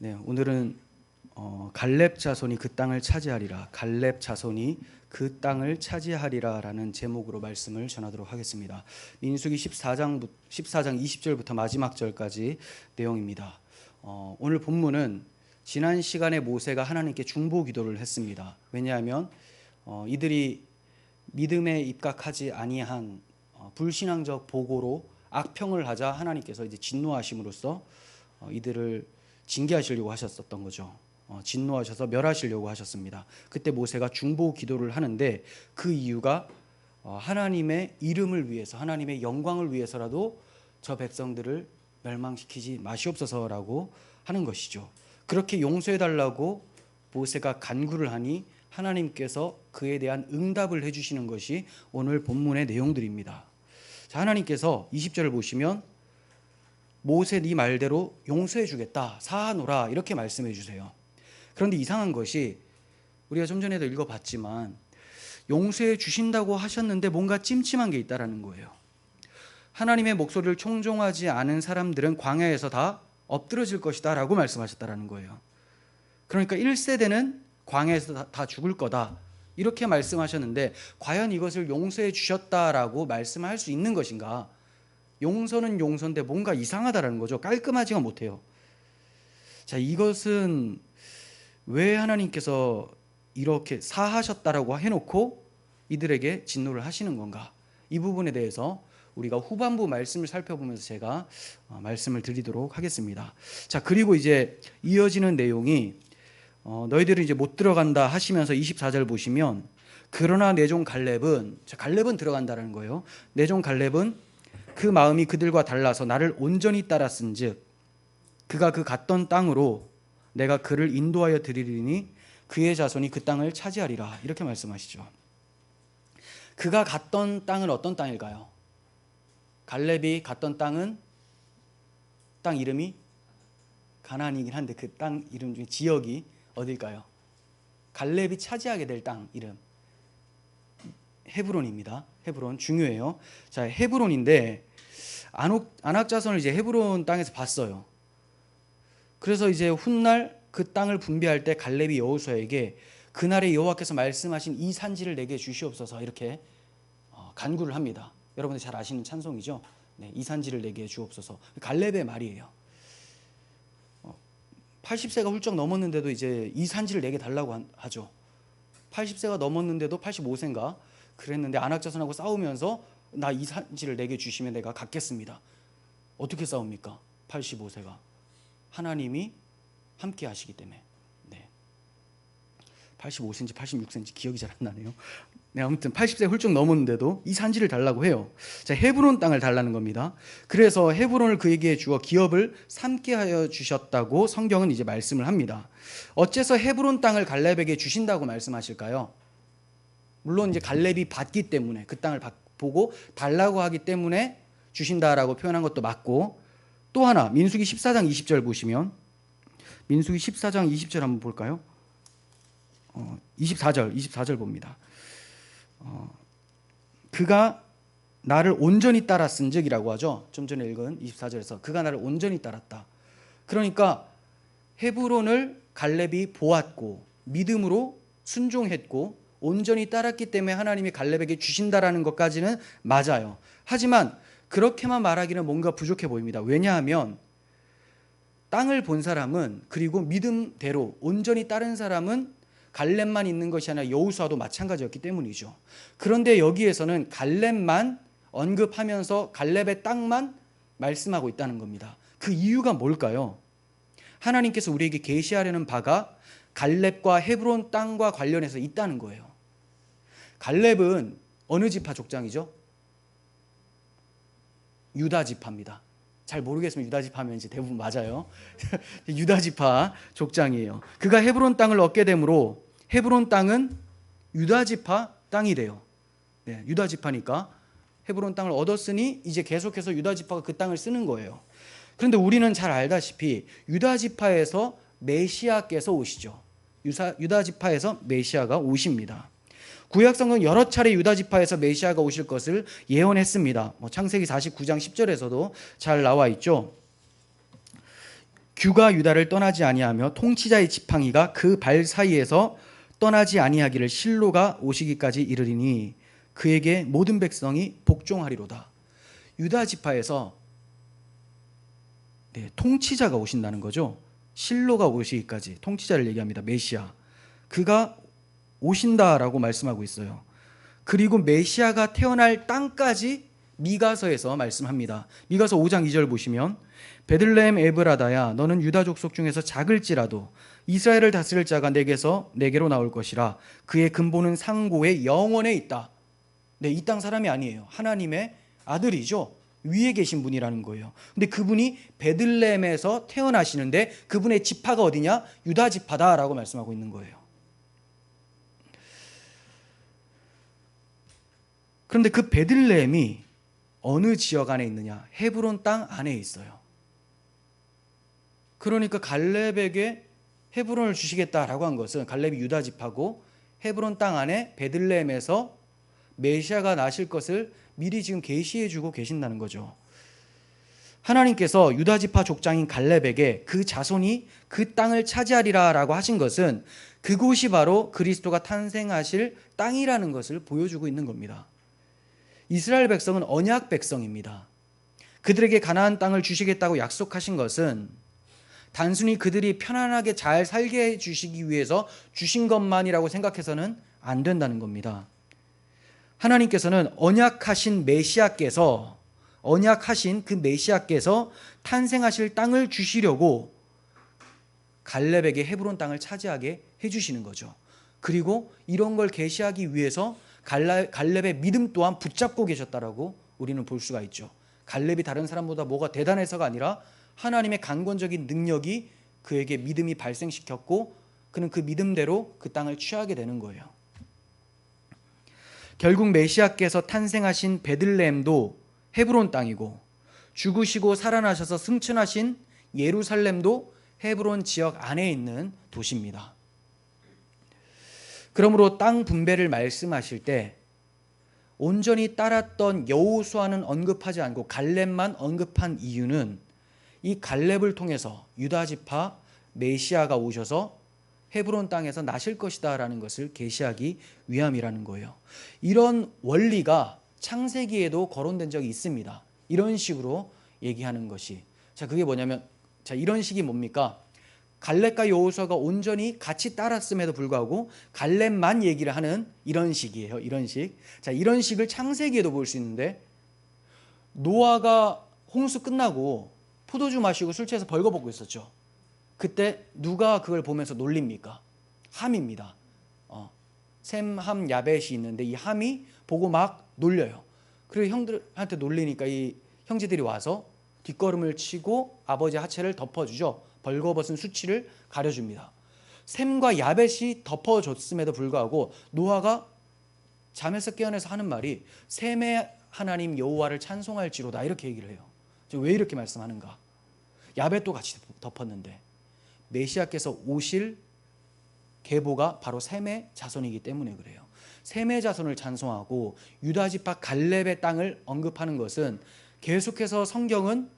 네, 오늘은 갈렙 자손이 그 땅을 차지하리라. 갈렙 자손이 그 땅을 차지하리라라는 제목으로 말씀을 전하도록 하겠습니다. 민수기 14장 20절부터 마지막 절까지 내용입니다. 오늘 본문은 지난 시간에 모세가 하나님께 중보 기도를 했습니다. 왜냐하면 이들이 믿음에 입각하지 아니한 불신앙적 보고로 악평을 하자 하나님께서 이제 진노하심으로써 이들을 징계하시려고 하셨었던 거죠. 진노하셔서 멸하시려고 하셨습니다. 그때 모세가 중보 기도를 하는데 그 이유가 하나님의 이름을 위해서, 하나님의 영광을 위해서라도 저 백성들을 멸망시키지 마시옵소서라고 하는 것이죠. 그렇게 용서해달라고 모세가 간구를 하니 하나님께서 그에 대한 응답을 해주시는 것이 오늘 본문의 내용들입니다. 자, 하나님께서 20절을 보시면 모세 네 말대로 용서해 주겠다, 사하노라, 이렇게 말씀해 주세요. 그런데 이상한 것이 우리가 좀 전에도 읽어봤지만 용서해 주신다고 하셨는데 뭔가 찜찜한 게 있다라는 거예요. 하나님의 목소리를 청종하지 않은 사람들은 광야에서 다 엎드러질 것이다 라고 말씀하셨다라는 거예요. 그러니까 1세대는 광야에서 다 죽을 거다 이렇게 말씀하셨는데 과연 이것을 용서해 주셨다라고 말씀할 수 있는 것인가? 용서는 용서인데 뭔가 이상하다라는 거죠. 깔끔하지가 못해요. 자, 이것은 왜 하나님께서 이렇게 사하셨다라고 해놓고 이들에게 진노를 하시는 건가? 이 부분에 대해서 우리가 후반부 말씀을 살펴보면서 제가 말씀을 드리도록 하겠습니다. 자, 그리고 이제 이어지는 내용이 너희들은 이제 못 들어간다 하시면서 24절 보시면 그러나 내 종 갈렙은, 갈렙은 들어간다라는 거예요. 내 종 갈렙은 그 마음이 그들과 달라서 나를 온전히 따랐은즉 그가 그 갔던 땅으로 내가 그를 인도하여 드리리니 그의 자손이 그 땅을 차지하리라, 이렇게 말씀하시죠. 그가 갔던 땅은 어떤 땅일까요? 갈렙이 갔던 땅은 땅 이름이 가나안이긴 한데 그 땅 이름 중에 지역이 어딜까요? 갈렙이 차지하게 될 땅 이름 헤브론입니다. 헤브론 중요해요. 자, 헤브론인데 아낙 자손을 이제 헤브론 땅에서 봤어요. 그래서 이제 훗날 그 땅을 분배할 때 갈렙이 여호수아에게 그날에 여호와께서 말씀하신 이 산지를 내게 주시옵소서 이렇게 간구를 합니다. 여러분들 잘 아시는 찬송이죠. 네, 이 산지를 내게 주옵소서. 갈렙의 말이에요. 80세가 훌쩍 넘었는데도 이제 이 산지를 내게 달라고 하죠. 80세가 넘었는데도 85세인가 그랬는데 아낙 자손하고 싸우면서 나 이 산지를 내게 주시면 내가 갖겠습니다. 어떻게 싸웁니까? 85세가 하나님이 함께 하시기 때문에. 네. 85cm, 86cm 기억이 잘 안 나네요. 네, 아무튼 80세 훌쩍 넘었는데도 이 산지를 달라고 해요. 자, 헤브론 땅을 달라는 겁니다. 그래서 헤브론을 그에게 주어 기업을 삼게 하여 주셨다고 성경은 이제 말씀을 합니다. 어째서 헤브론 땅을 갈렙에게 주신다고 말씀하실까요? 물론 이제 갈렙이 받기 때문에, 그 땅을 보고 달라고 하기 때문에 주신다라고 표현한 것도 맞고, 또 하나 민수기 14장 20절 보시면 민수기 14장 20절 한번 볼까요? 24절 봅니다. 그가 나를 온전히 따랐은즉이라고 하죠. 좀 전에 읽은 24절에서 그가 나를 온전히 따랐다. 그러니까 헤브론을 갈렙이 보았고 믿음으로 순종했고 온전히 따랐기 때문에 하나님이 갈렙에게 주신다라는 것까지는 맞아요. 하지만 그렇게만 말하기는 뭔가 부족해 보입니다. 왜냐하면 땅을 본 사람은, 그리고 믿음대로 온전히 따른 사람은 갈렙만 있는 것이 아니라 여호수아도 마찬가지였기 때문이죠. 그런데 여기에서는 갈렙만 언급하면서 갈렙의 땅만 말씀하고 있다는 겁니다. 그 이유가 뭘까요? 하나님께서 우리에게 계시하려는 바가 갈렙과 헤브론 땅과 관련해서 있다는 거예요. 갈렙은 어느 지파 족장이죠? 유다 지파입니다. 잘 모르겠으면 유다 지파면지 대부분 맞아요. 유다 지파 족장이에요. 그가 헤브론 땅을 얻게 되므로 헤브론 땅은 유다 지파 땅이 돼요. 네, 유다 지파니까 헤브론 땅을 얻었으니 이제 계속해서 유다 지파가 그 땅을 쓰는 거예요. 그런데 우리는 잘 알다시피 유다 지파에서 메시아께서 오시죠. 유다 지파에서 메시아가 오십니다. 구약성경 여러 차례 유다 지파에서 메시아가 오실 것을 예언했습니다. 창세기 49장 10절에서도 잘 나와 있죠. 규가 유다를 떠나지 아니하며 통치자의 지팡이가 그 발 사이에서 떠나지 아니하기를 실로가 오시기까지 이르리니 그에게 모든 백성이 복종하리로다. 유다 지파에서 통치자가 오신다는 거죠. 실로가 오시기까지, 통치자를 얘기합니다. 메시아. 그가 오신다라고 말씀하고 있어요. 그리고 메시아가 태어날 땅까지 미가서에서 말씀합니다. 미가서 5장 2절 보시면 베들레헴 에브라다야 너는 유다 족속 중에서 작을지라도 이스라엘을 다스릴 자가 내게로 나올 것이라. 그의 근본은 상고의 영원에 있다. 네, 이 땅 사람이 아니에요. 하나님의 아들이죠. 위에 계신 분이라는 거예요. 근데 그분이 베들레헴에서 태어나시는데 그분의 지파가 어디냐? 유다 지파다라고 말씀하고 있는 거예요. 그런데 그 베들레헴이 어느 지역 안에 있느냐? 헤브론 땅 안에 있어요. 그러니까 갈렙에게 헤브론을 주시겠다라고 한 것은 갈렙이 유다 지파고 헤브론 땅 안에 베들레헴에서 메시아가 나실 것을 미리 지금 계시해 주고 계신다는 거죠. 하나님께서 유다 지파 족장인 갈렙에게 그 자손이 그 땅을 차지하리라라고 하신 것은 그곳이 바로 그리스도가 탄생하실 땅이라는 것을 보여주고 있는 겁니다. 이스라엘 백성은 언약 백성입니다. 그들에게 가나안 땅을 주시겠다고 약속하신 것은 단순히 그들이 편안하게 잘 살게 해 주시기 위해서 주신 것만이라고 생각해서는 안 된다는 겁니다. 하나님께서는 언약하신 그 메시아께서 탄생하실 땅을 주시려고 갈렙에게 헤브론 땅을 차지하게 해주시는 거죠. 그리고 이런 걸 계시하기 위해서 갈렙의 믿음 또한 붙잡고 계셨다라고 우리는 볼 수가 있죠. 갈렙이 다른 사람보다 뭐가 대단해서가 아니라 하나님의 강권적인 능력이 그에게 믿음이 발생시켰고 그는 그 믿음대로 그 땅을 취하게 되는 거예요. 결국 메시아께서 탄생하신 베들레헴도 헤브론 땅이고 죽으시고 살아나셔서 승천하신 예루살렘도 헤브론 지역 안에 있는 도시입니다. 그러므로 땅 분배를 말씀하실 때 온전히 따랐던 여호수아는 언급하지 않고 갈렙만 언급한 이유는 이 갈렙을 통해서 유다 지파 메시아가 오셔서 헤브론 땅에서 나실 것이다 라는 것을 계시하기 위함이라는 거예요. 이런 원리가 창세기에도 거론된 적이 있습니다. 이런 식으로 얘기하는 것이. 그게 뭐냐면 이런 식이 뭡니까? 갈렙과 여호수아가 온전히 같이 따랐음에도 불구하고 갈렙만 얘기를 하는 이런 식이에요. 이런 식. 이런 식을 창세기에도 볼 수 있는데 노아가 홍수 끝나고 포도주 마시고 술 취해서 벌거벗고 있었죠. 그때 누가 그걸 보면서 놀립니까? 함입니다. 셈, 함, 야벳이 있는데 이 함이 보고 막 놀려요. 그리고 형들한테 놀리니까 이 형제들이 와서 뒷걸음을 치고 아버지 하체를 덮어주죠. 벌거벗은 수치를 가려줍니다. 셈과 야벳이 덮어줬음에도 불구하고 노아가 잠에서 깨어나서 하는 말이 셈의 하나님 여호와를 찬송할지로다 이렇게 얘기를 해요. 왜 이렇게 말씀하는가? 야벳도 같이 덮었는데 메시아께서 오실 계보가 바로 셈의 자손이기 때문에 그래요. 셈의 자손을 찬송하고 유다 지파 갈렙의 땅을 언급하는 것은 계속해서 성경은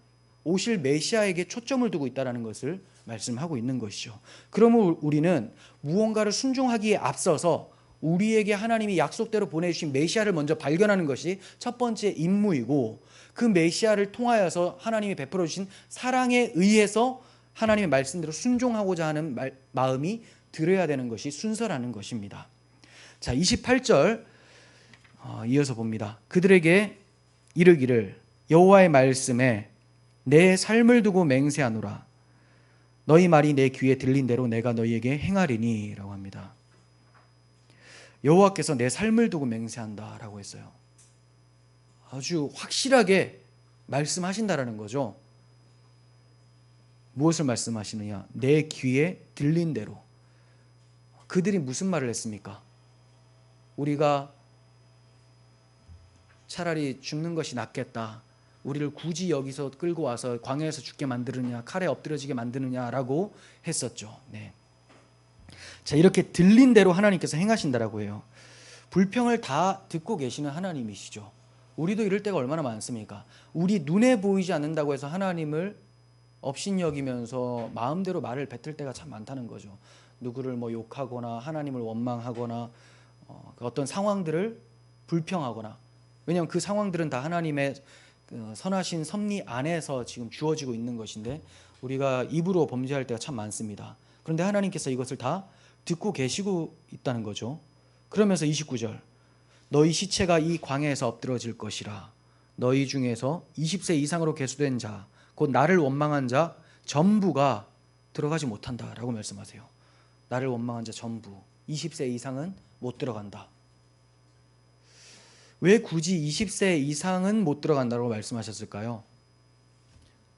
오실 메시아에게 초점을 두고 있다는 것을 말씀하고 있는 것이죠. 그러면 우리는 무언가를 순종하기에 앞서서 우리에게 하나님이 약속대로 보내주신 메시아를 먼저 발견하는 것이 첫 번째 임무이고 그 메시아를 통하여서 하나님이 베풀어 주신 사랑에 의해서 하나님의 말씀대로 순종하고자 하는 마음이 들어야 되는 것이 순서라는 것입니다. 28절 이어서 봅니다. 그들에게 이르기를 여호와의 말씀에 내 삶을 두고 맹세하노라. 너희 말이 내 귀에 들린 대로 내가 너희에게 행하리니 라고 합니다. 여호와께서 내 삶을 두고 맹세한다라고 했어요. 아주 확실하게 말씀하신다라는 거죠. 무엇을 말씀하시느냐? 내 귀에 들린 대로. 그들이 무슨 말을 했습니까? 우리가 차라리 죽는 것이 낫겠다. 우리를 굳이 여기서 끌고 와서 광야에서 죽게 만드느냐, 칼에 엎드려지게 만드느냐라고 했었죠. 네. 이렇게 들린 대로 하나님께서 행하신다라고 해요. 불평을 다 듣고 계시는 하나님이시죠. 우리도 이럴 때가 얼마나 많습니까? 우리 눈에 보이지 않는다고 해서 하나님을 업신여기면서 마음대로 말을 뱉을 때가 참 많다는 거죠. 누구를 뭐 욕하거나 하나님을 원망하거나 그 어떤 상황들을 불평하거나, 왜냐하면 그 상황들은 다 하나님의 선하신 섭리 안에서 지금 주어지고 있는 것인데 우리가 입으로 범죄할 때가 참 많습니다. 그런데 하나님께서 이것을 다 듣고 계시고 있다는 거죠. 그러면서 29절, 너희 시체가 이 광야에서 엎드러질 것이라. 너희 중에서 20세 이상으로 계수된 자, 곧 나를 원망한 자 전부가 들어가지 못한다라고 말씀하세요. 나를 원망한 자 전부, 20세 이상은 못 들어간다. 왜 굳이 20세 이상은 못 들어간다고 말씀하셨을까요?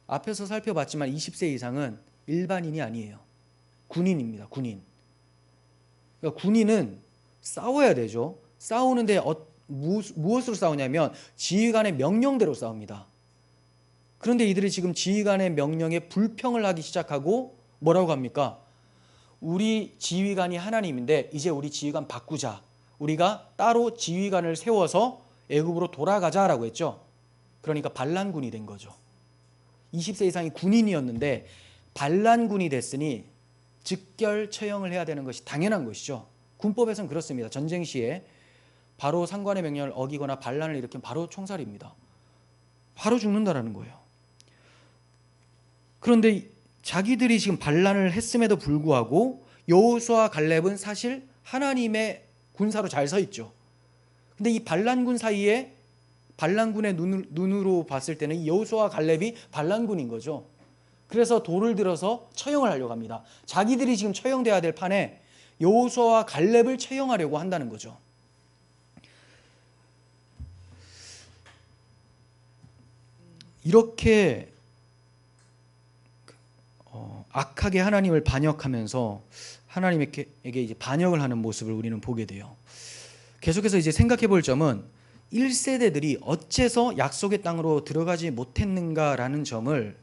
앞에서 살펴봤지만 20세 이상은 일반인이 아니에요. 군인입니다. 군인. 그러니까 군인은 싸워야 되죠. 싸우는데 무엇으로 싸우냐면 지휘관의 명령대로 싸웁니다. 그런데 이들이 지금 지휘관의 명령에 불평을 하기 시작하고 뭐라고 합니까? 우리 지휘관이 하나님인데 이제 우리 지휘관 바꾸자. 우리가 따로 지휘관을 세워서 애굽으로 돌아가자라고 했죠. 그러니까 반란군이 된 거죠. 20세 이상이 군인이었는데 반란군이 됐으니 즉결 처형을 해야 되는 것이 당연한 것이죠. 군법에서는 그렇습니다. 전쟁 시에 바로 상관의 명령을 어기거나 반란을 일으키면 바로 총살입니다. 바로 죽는다라는 거예요. 그런데 자기들이 지금 반란을 했음에도 불구하고 여호수아와 갈렙은 사실 하나님의 군사로 잘 서 있죠. 근데 이 반란군 사이에 반란군의 눈으로 봤을 때는 이 여호수아와 갈렙이 반란군인 거죠. 그래서 돌을 들어서 처형을 하려고 합니다. 자기들이 지금 처형돼야 될 판에 여호수아와 갈렙을 처형하려고 한다는 거죠. 이렇게 악하게 하나님을 반역하면서 하나님에게 이제 반역을 하는 모습을 우리는 보게 돼요. 계속해서 이제 생각해 볼 점은 1세대들이 어째서 약속의 땅으로 들어가지 못했는가라는 점을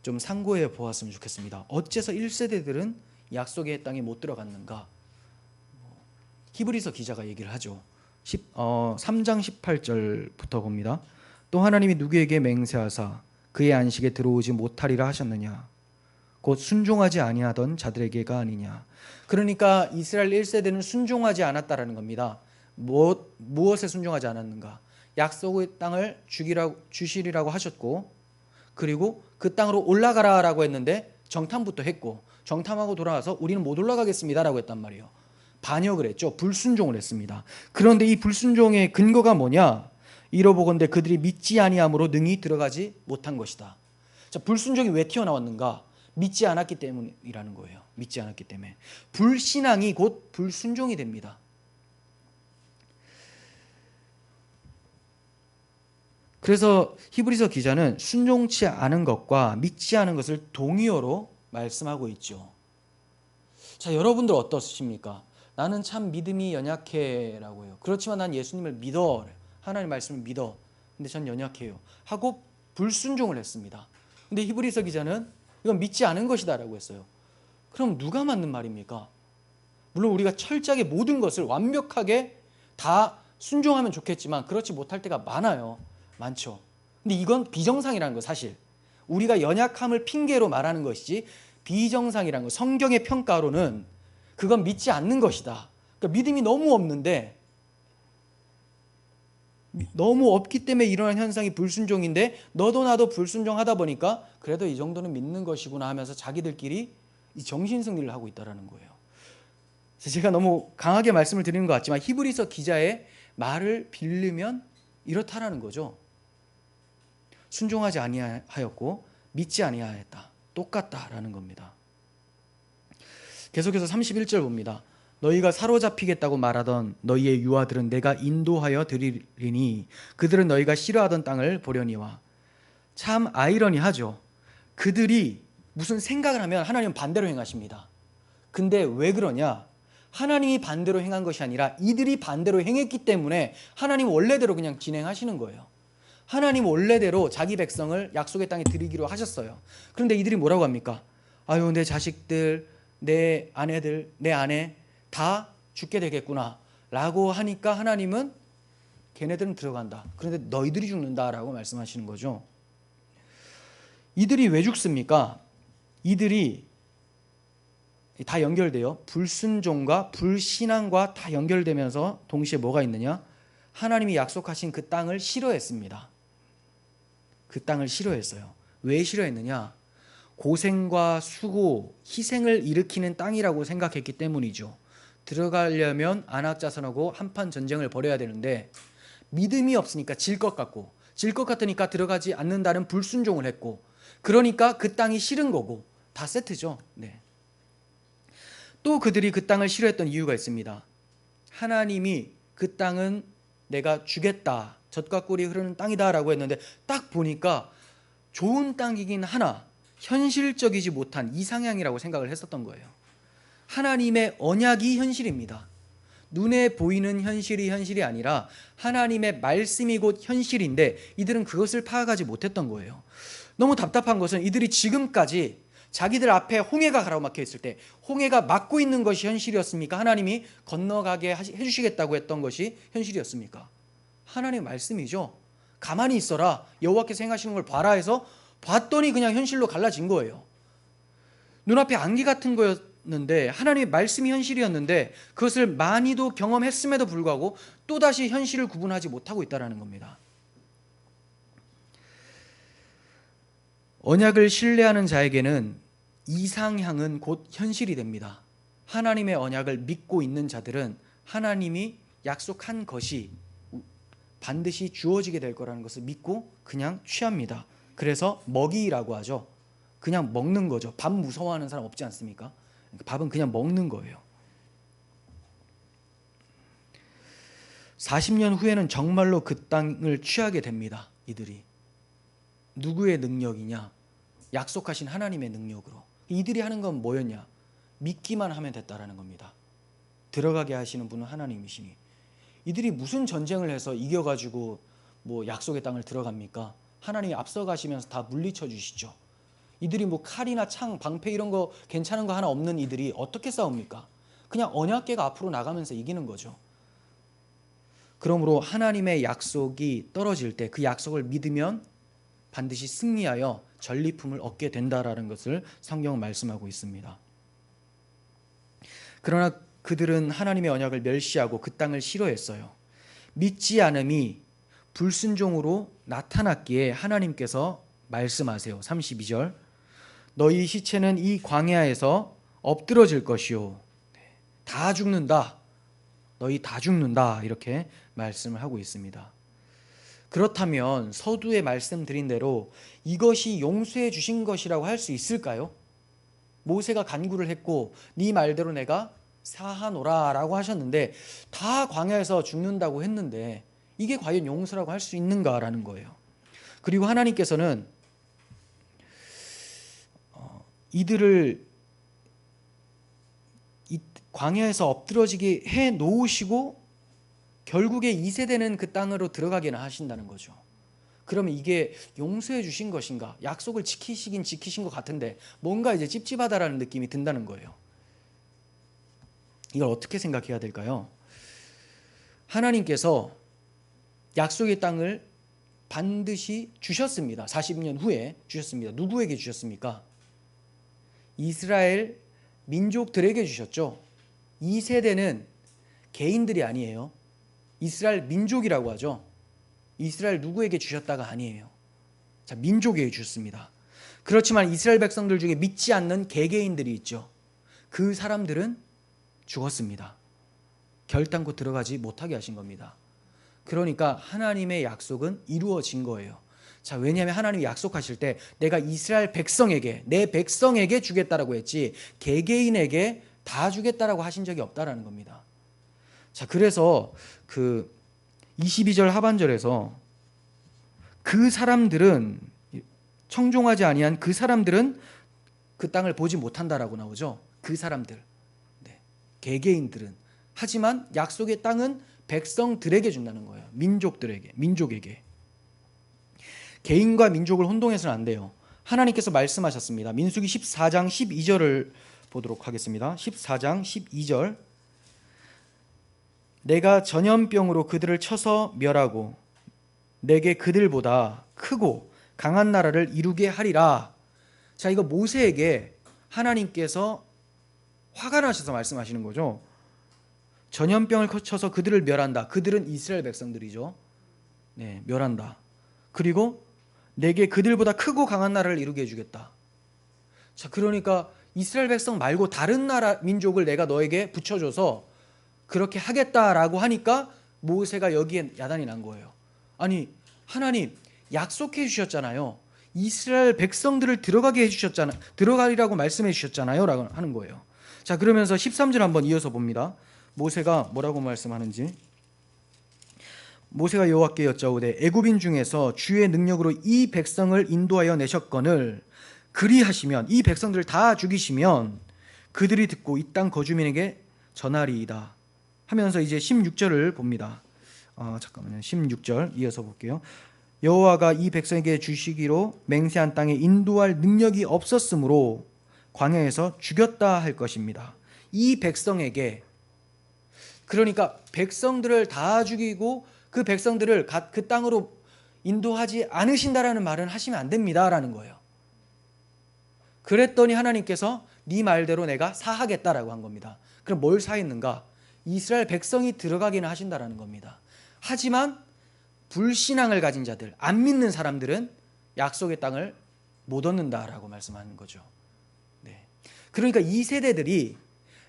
좀 상고해 보았으면 좋겠습니다. 어째서 1세대들은 약속의 땅에 못 들어갔는가? 히브리서 기자가 얘기를 하죠. 3장 18절부터 봅니다. 또 하나님이 누구에게 맹세하사 그의 안식에 들어오지 못하리라 하셨느냐? 곧 순종하지 아니하던 자들에게가 아니냐. 그러니까 이스라엘 1세대는 순종하지 않았다라는 겁니다. 무엇에 순종하지 않았는가? 약속의 땅을 주시리라고 하셨고, 그리고 그 땅으로 올라가라라고 했는데 정탐부터 했고, 정탐하고 돌아와서 우리는 못 올라가겠습니다라고 했단 말이에요. 반역을 했죠. 불순종을 했습니다. 그런데 이 불순종의 근거가 뭐냐? 이러보건대 그들이 믿지 아니함으로 능히 들어가지 못한 것이다. 자, 불순종이 왜 튀어나왔는가? 믿지 않았기 때문이라는 거예요. 믿지 않았기 때문에. 불신앙이 곧 불순종이 됩니다. 그래서 히브리서 기자는 순종치 않은 것과 믿지 않은 것을 동의어로 말씀하고 있죠. 자, 여러분들 어떠십니까? 나는 참 믿음이 연약해 라고 해요. 그렇지만 난 예수님을 믿어. 하나님 말씀을 믿어. 근데 전 연약해요. 하고 불순종을 했습니다. 근데 히브리서 기자는 이건 믿지 않은 것이다 라고 했어요. 그럼 누가 맞는 말입니까? 물론 우리가 철저하게 모든 것을 완벽하게 다 순종하면 좋겠지만 그렇지 못할 때가 많아요. 많죠. 근데 이건 비정상이라는 거 사실. 우리가 연약함을 핑계로 말하는 것이지 비정상이라는 거. 성경의 평가로는 그건 믿지 않는 것이다. 그러니까 믿음이 너무 없는데, 너무 없기 때문에 일어난 현상이 불순종인데 너도 나도 불순종하다 보니까 그래도 이 정도는 믿는 것이구나 하면서 자기들끼리 이 정신승리를 하고 있다는 거예요. 제가 너무 강하게 말씀을 드리는 것 같지만 히브리서 기자의 말을 빌리면 이렇다라는 거죠. 순종하지 아니하였고 믿지 아니하였다. 똑같다라는 겁니다. 계속해서 31절 봅니다. 너희가 사로잡히겠다고 말하던 너희의 유아들은 내가 인도하여 드리리니 그들은 너희가 싫어하던 땅을 보려니와. 참 아이러니하죠. 그들이 무슨 생각을 하면 하나님은 반대로 행하십니다. 근데 왜 그러냐? 하나님이 반대로 행한 것이 아니라 이들이 반대로 행했기 때문에 하나님 원래대로 그냥 진행하시는 거예요. 하나님 원래대로 자기 백성을 약속의 땅에 드리기로 하셨어요. 그런데 이들이 뭐라고 합니까? 아유, 내 자식들, 내 아내들, 내 아내 다 죽게 되겠구나 라고 하니까 하나님은 걔네들은 들어간다. 그런데 너희들이 죽는다 라고 말씀하시는 거죠. 이들이 왜 죽습니까? 이들이 다 연결돼요. 불순종과 불신앙과 다 연결되면서 동시에 뭐가 있느냐? 하나님이 약속하신 그 땅을 싫어했습니다. 그 땅을 싫어했어요. 왜 싫어했느냐? 고생과 수고, 희생을 일으키는 땅이라고 생각했기 때문이죠. 들어가려면 안악자선하고 한판 전쟁을 벌여야 되는데 믿음이 없으니까 질 것 같고, 질 것 같으니까 들어가지 않는다는 불순종을 했고, 그러니까 그 땅이 싫은 거고, 다 세트죠. 네. 또 그들이 그 땅을 싫어했던 이유가 있습니다. 하나님이 그 땅은 내가 주겠다, 젖과 꿀이 흐르는 땅이다 라고 했는데 딱 보니까 좋은 땅이긴 하나 현실적이지 못한 이상향이라고 생각을 했었던 거예요. 하나님의 언약이 현실입니다. 눈에 보이는 현실이 아니라 하나님의 말씀이 곧 현실인데 이들은 그것을 파악하지 못했던 거예요. 너무 답답한 것은 이들이 지금까지 자기들 앞에 홍해가 가로막혀 있을 때 홍해가 막고 있는 것이 현실이었습니까? 하나님이 건너가게 해주시겠다고 했던 것이 현실이었습니까? 하나님의 말씀이죠. 가만히 있어라, 여호와께서 행하시는 걸 봐라 해서 봤더니 그냥 현실로 갈라진 거예요. 눈앞에 안개 같은 거였는데 하나님의 말씀이 현실이었는데 그것을 많이도 경험했음에도 불구하고 또다시 현실을 구분하지 못하고 있다는 겁니다. 언약을 신뢰하는 자에게는 이상향은 곧 현실이 됩니다. 하나님의 언약을 믿고 있는 자들은 하나님이 약속한 것이 반드시 주어지게 될 거라는 것을 믿고 그냥 취합니다. 그래서 먹이라고 하죠. 그냥 먹는 거죠. 밥 무서워하는 사람 없지 않습니까? 밥은 그냥 먹는 거예요. 40년 후에는 정말로 그 땅을 취하게 됩니다. 이들이. 누구의 능력이냐? 약속하신 하나님의 능력으로. 이들이 하는 건 뭐였냐? 믿기만 하면 됐다라는 겁니다. 들어가게 하시는 분은 하나님이시니. 이들이 무슨 전쟁을 해서 이겨가지고 뭐 약속의 땅을 들어갑니까? 하나님이 앞서가시면서 다 물리쳐 주시죠. 이들이 뭐 칼이나 창, 방패 이런 거 괜찮은 거 하나 없는 이들이 어떻게 싸웁니까? 그냥 언약궤가 앞으로 나가면서 이기는 거죠. 그러므로 하나님의 약속이 떨어질 때 그 약속을 믿으면 반드시 승리하여 전리품을 얻게 된다라는 것을 성경은 말씀하고 있습니다. 그러나 그들은 하나님의 언약을 멸시하고 그 땅을 싫어했어요. 믿지 않음이 불순종으로 나타났기에 하나님께서 말씀하세요. 32절 너희 시체는 이 광야에서 엎드러질 것이요 다 죽는다. 너희 다 죽는다. 이렇게 말씀을 하고 있습니다. 그렇다면 서두에 말씀드린 대로 이것이 용서해 주신 것이라고 할 수 있을까요? 모세가 간구를 했고 네 말대로 내가 사하노라 라고 하셨는데 다 광야에서 죽는다고 했는데 이게 과연 용서라고 할 수 있는가라는 거예요. 그리고 하나님께서는 이들을 이 광야에서 엎드러지게 해 놓으시고 결국에 2세대는 그 땅으로 들어가게나 하신다는 거죠. 그러면 이게 용서해 주신 것인가? 약속을 지키시긴 지키신 것 같은데 뭔가 이제 찝찝하다라는 느낌이 든다는 거예요. 이걸 어떻게 생각해야 될까요? 하나님께서 약속의 땅을 반드시 주셨습니다. 40년 후에 주셨습니다. 누구에게 주셨습니까? 이스라엘 민족들에게 주셨죠. 2세대는 개인들이 아니에요. 이스라엘 민족이라고 하죠. 이스라엘 누구에게 주셨다가 아니에요. 자, 민족에게 주셨습니다. 그렇지만 이스라엘 백성들 중에 믿지 않는 개개인들이 있죠. 그 사람들은 죽었습니다. 결단코 들어가지 못하게 하신 겁니다. 그러니까 하나님의 약속은 이루어진 거예요. 자, 왜냐하면 하나님이 약속하실 때 내가 이스라엘 백성에게 내 백성에게 주겠다라고 했지 개개인에게 다 주겠다라고 하신 적이 없다라는 겁니다. 자, 그래서 그 22절 하반절에서 그 사람들은 청종하지 아니한 그 사람들은 그 땅을 보지 못한다라고 나오죠. 그 사람들, 네, 개개인들은. 하지만 약속의 땅은 백성들에게 준다는 거예요. 민족에게. 개인과 민족을 혼동해서는 안 돼요. 하나님께서 말씀하셨습니다. 민수기 14장 12절을 보도록 하겠습니다. 14장 12절 내가 전염병으로 그들을 쳐서 멸하고 내게 그들보다 크고 강한 나라를 이루게 하리라. 자, 이거 모세에게 하나님께서 화가 나셔서 말씀하시는 거죠. 전염병을 거쳐서 그들을 멸한다. 그들은 이스라엘 백성들이죠. 네, 멸한다. 그리고 내게 그들보다 크고 강한 나라를 이루게 해주겠다. 자, 그러니까 이스라엘 백성 말고 다른 나라 민족을 내가 너에게 붙여줘서 그렇게 하겠다라고 하니까 모세가 여기에 야단이 난 거예요. 아니, 하나님 약속해 주셨잖아요. 이스라엘 백성들을 들어가게 해주셨잖아요. 들어가리라고 말씀해 주셨잖아요. 라고 하는 거예요. 자, 그러면서 13절 한번 이어서 봅니다. 모세가 뭐라고 말씀하는지. 모세가 여호와께 여짜오되 애굽인 중에서 주의 능력으로 이 백성을 인도하여 내셨거늘 그리하시면 이 백성들을 다 죽이시면 그들이 듣고 이 땅 거주민에게 전하리이다 하면서 이제 16절을 봅니다. 잠깐만요. 16절 이어서 볼게요. 여호와가 이 백성에게 주시기로 맹세한 땅에 인도할 능력이 없었으므로 광야에서 죽였다 할 것입니다. 이 백성에게, 그러니까 백성들을 다 죽이고 그 백성들을 그 땅으로 인도하지 않으신다라는 말은 하시면 안 됩니다라는 거예요. 그랬더니 하나님께서 네 말대로 내가 사하겠다라고 한 겁니다. 그럼 뭘 사했는가? 이스라엘 백성이 들어가기는 하신다라는 겁니다. 하지만 불신앙을 가진 자들, 안 믿는 사람들은 약속의 땅을 못 얻는다라고 말씀하는 거죠. 네. 그러니까 이 세대들이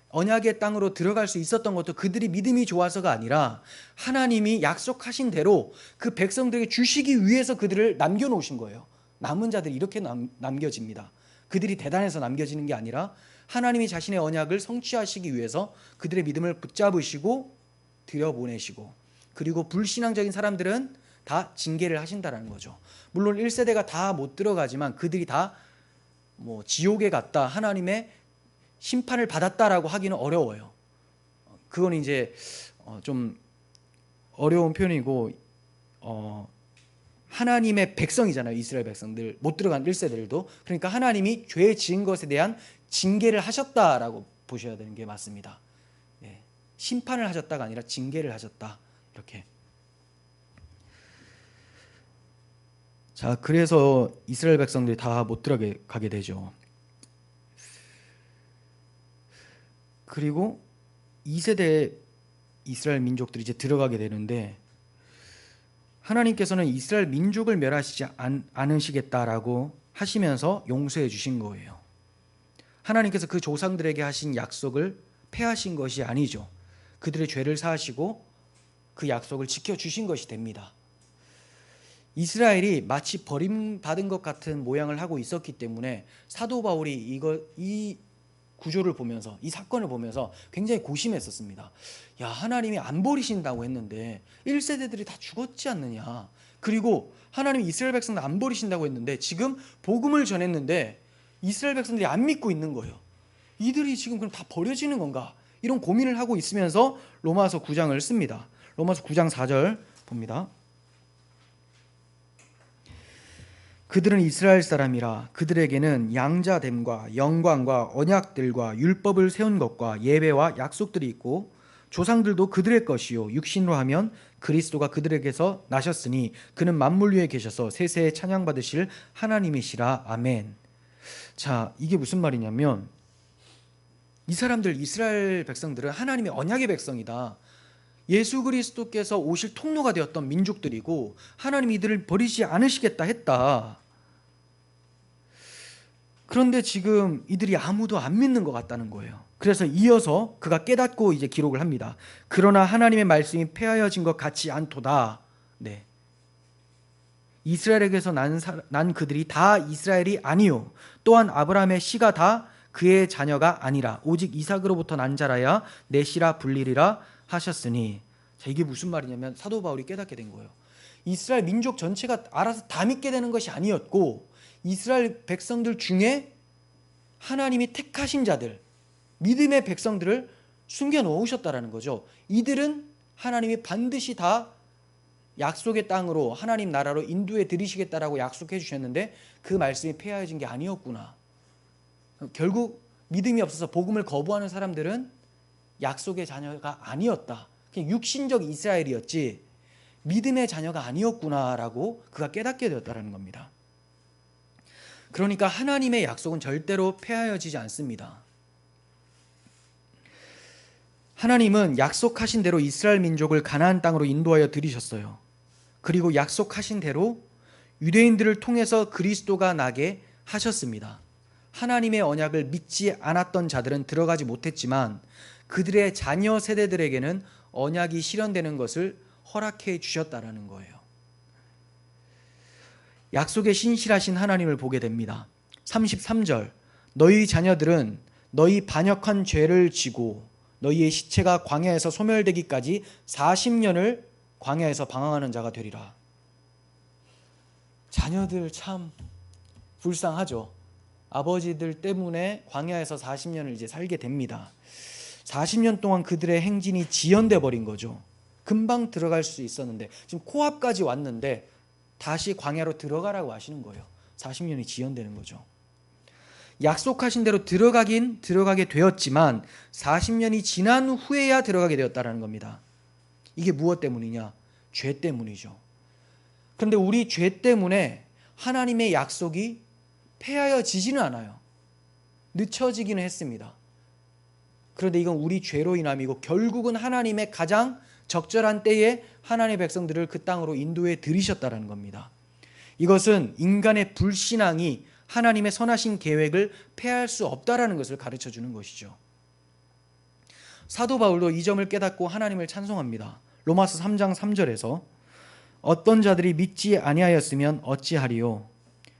언약의 땅으로 들어갈 수 있었던 것도 그들이 믿음이 좋아서가 아니라 하나님이 약속하신 대로 그 백성들에게 주시기 위해서 그들을 남겨놓으신 거예요. 남은 자들이 이렇게 남겨집니다. 그들이 대단해서 남겨지는 게 아니라 하나님이 자신의 언약을 성취하시기 위해서 그들의 믿음을 붙잡으시고 들여보내시고, 그리고 불신앙적인 사람들은 다 징계를 하신다라는 거죠. 물론 1세대가 다 못 들어가지만 그들이 다 지옥에 갔다, 하나님의 심판을 받았다라고 하기는 어려워요. 그건 이제 좀 어려운 표현이고, 하나님의 백성이잖아요. 이스라엘 백성들, 못 들어간 1세대들도. 그러니까 하나님이 죄 지은 것에 대한 징계를 하셨다라고 보셔야 되는 게 맞습니다. 네. 심판을 하셨다가 아니라 징계를 하셨다, 이렇게. 자, 그래서 이스라엘 백성들이 다 못 들어가게 되죠. 그리고 2세대 이스라엘 민족들이 이제 들어가게 되는데, 하나님께서는 이스라엘 민족을 멸하시지 않으시겠다라고 하시면서 용서해 주신 거예요. 하나님께서 그 조상들에게 하신 약속을 폐하신 것이 아니죠. 그들의 죄를 사하시고 그 약속을 지켜주신 것이 됩니다. 이스라엘이 마치 버림받은 것 같은 모양을 하고 있었기 때문에 사도 바울이 이 구조를 보면서, 이 사건을 보면서 굉장히 고심했었습니다. 야, 하나님이 안 버리신다고 했는데 1세대들이 다 죽었지 않느냐. 그리고 하나님이 이스라엘 백성들 안 버리신다고 했는데 지금 복음을 전했는데 이스라엘 백성들이 안 믿고 있는 거예요. 이들이 지금 그럼 다 버려지는 건가? 이런 고민을 하고 있으면서 로마서 9장을 씁니다. 로마서 9장 4절 봅니다. 그들은 이스라엘 사람이라 그들에게는 양자됨과 영광과 언약들과 율법을 세운 것과 예배와 약속들이 있고 조상들도 그들의 것이요 육신으로 하면 그리스도가 그들에게서 나셨으니 그는 만물 위에 계셔서 세세에 찬양받으실 하나님이시라. 아멘. 자, 이게 무슨 말이냐면, 이 사람들, 이스라엘 백성들은 하나님의 언약의 백성이다. 예수 그리스도께서 오실 통로가 되었던 민족들이고 하나님이 이들을 버리지 않으시겠다 했다. 그런데 지금 이들이 아무도 안 믿는 것 같다는 거예요. 그래서 이어서 그가 깨닫고 이제 기록을 합니다. 그러나 하나님의 말씀이 폐하여진 것 같지 않도다. 네. 이스라엘에게서 난 그들이 다 이스라엘이 아니요 또한 아브라함의 씨가 다 그의 자녀가 아니라 오직 이삭으로부터 난 자라야 내 씨라 불리리라 하셨으니. 자, 이게 무슨 말이냐면 사도 바울이 깨닫게 된 거예요. 이스라엘 민족 전체가 알아서 다 믿게 되는 것이 아니었고 이스라엘 백성들 중에 하나님이 택하신 자들, 믿음의 백성들을 숨겨 놓으셨다라는 거죠. 이들은 하나님이 반드시 다 약속의 땅으로, 하나님 나라로 인도해 드리시겠다라고 약속해 주셨는데 그 말씀이 폐하여진 게 아니었구나. 결국 믿음이 없어서 복음을 거부하는 사람들은 약속의 자녀가 아니었다. 그냥 육신적 이스라엘이었지 믿음의 자녀가 아니었구나라고 그가 깨닫게 되었다는 겁니다. 그러니까 하나님의 약속은 절대로 폐하여지지 않습니다. 하나님은 약속하신 대로 이스라엘 민족을 가나안 땅으로 인도하여 들이셨어요. 그리고 약속하신 대로 유대인들을 통해서 그리스도가 나게 하셨습니다. 하나님의 언약을 믿지 않았던 자들은 들어가지 못했지만 그들의 자녀 세대들에게는 언약이 실현되는 것을 허락해 주셨다라는 거예요. 약속에 신실하신 하나님을 보게 됩니다. 33절, 너희 자녀들은 너희 반역한 죄를 지고 너희의 시체가 광야에서 소멸되기까지 40년을 광야에서 방황하는 자가 되리라. 자녀들 참 불쌍하죠. 아버지들 때문에 광야에서 40년을 이제 살게 됩니다. 40년 동안 그들의 행진이 지연돼 버린 거죠. 금방 들어갈 수 있었는데 지금 코앞까지 왔는데 다시 광야로 들어가라고 하시는 거예요. 40년이 지연되는 거죠. 약속하신 대로 들어가게 되었지만 40년이 지난 후에야 들어가게 되었다는 겁니다. 이게 무엇 때문이냐? 죄 때문이죠. 그런데 우리 죄 때문에 하나님의 약속이 폐하여지지는 않아요. 늦춰지기는 했습니다. 그런데 이건 우리 죄로 인함이고 결국은 하나님의 가장 적절한 때에 하나님의 백성들을 그 땅으로 인도해 들이셨다는 겁니다. 이것은 인간의 불신앙이 하나님의 선하신 계획을 폐할 수 없다라는 것을 가르쳐 주는 것이죠. 사도 바울도 이 점을 깨닫고 하나님을 찬송합니다. 로마서 3장 3절에서 어떤 자들이 믿지 아니하였으면 어찌하리요?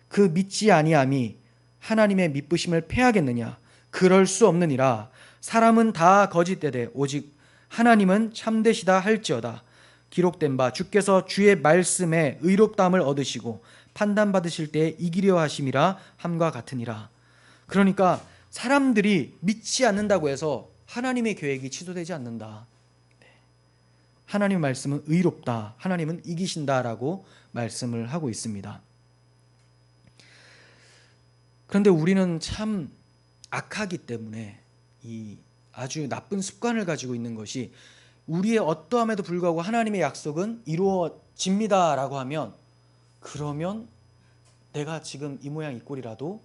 그 믿지 아니함이 하나님의 미쁘심을 폐하겠느냐? 그럴 수 없느니라. 사람은 다 거짓되되 오직 하나님은 참되시다 할지어다. 기록된 바 주께서 주의 말씀에 의롭다함을 얻으시고 판단받으실 때에 이기려 하심이라 함과 같으니라. 그러니까 사람들이 믿지 않는다고 해서 하나님의 계획이 취소되지 않는다. 하나님의 말씀은 의롭다. 하나님은 이기신다라고 말씀을 하고 있습니다. 그런데 우리는 참 악하기 때문에 이 아주 나쁜 습관을 가지고 있는 것이 우리의 어떠함에도 불구하고 하나님의 약속은 이루어집니다라고 하면 그러면 내가 지금 이 모양 이 꼴이라도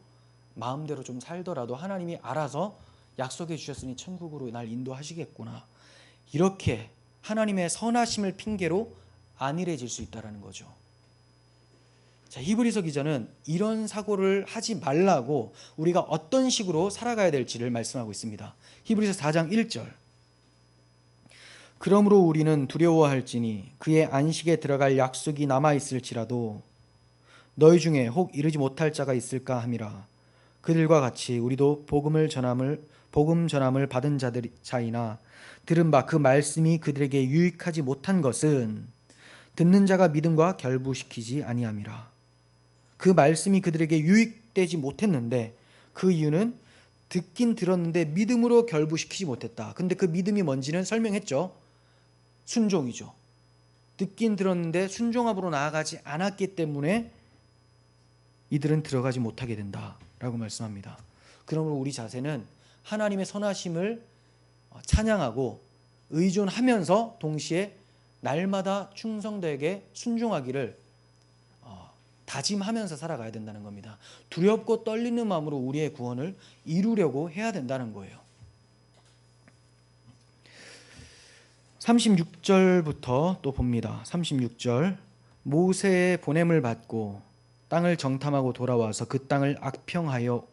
마음대로 좀 살더라도 하나님이 알아서 약속해 주셨으니 천국으로 날 인도하시겠구나. 이렇게 하나님의 선하심을 핑계로 안일해질 수 있다는 거죠. 자, 히브리서 기자는 이런 사고를 하지 말라고 우리가 어떤 식으로 살아가야 될지를 말씀하고 있습니다. 히브리서 4장 1절. 그러므로 우리는 두려워할지니 그의 안식에 들어갈 약속이 남아있을지라도 너희 중에 혹 이르지 못할 자가 있을까 함이라. 그들과 같이 우리도 복음 전함을 받은 자이나 들은 바 그 말씀이 그들에게 유익하지 못한 것은 듣는 자가 믿음과 결부시키지 아니함이라. 그 말씀이 그들에게 유익되지 못했는데 그 이유는 듣긴 들었는데 믿음으로 결부시키지 못했다. 근데 그 믿음이 뭔지는 설명했죠. 순종이죠. 듣긴 들었는데 순종함으로 나아가지 않았기 때문에 이들은 들어가지 못하게 된다라고 말씀합니다. 그러므로 우리 자세는 하나님의 선하심을 찬양하고 의존하면서 동시에 날마다 충성되게 순종하기를 다짐하면서 살아가야 된다는 겁니다. 두렵고 떨리는 마음으로 우리의 구원을 이루려고 해야 된다는 거예요. 36절부터 또 봅니다. 36절 모세의 보냄을 받고 땅을 정탐하고 돌아와서 그 땅을 악평하여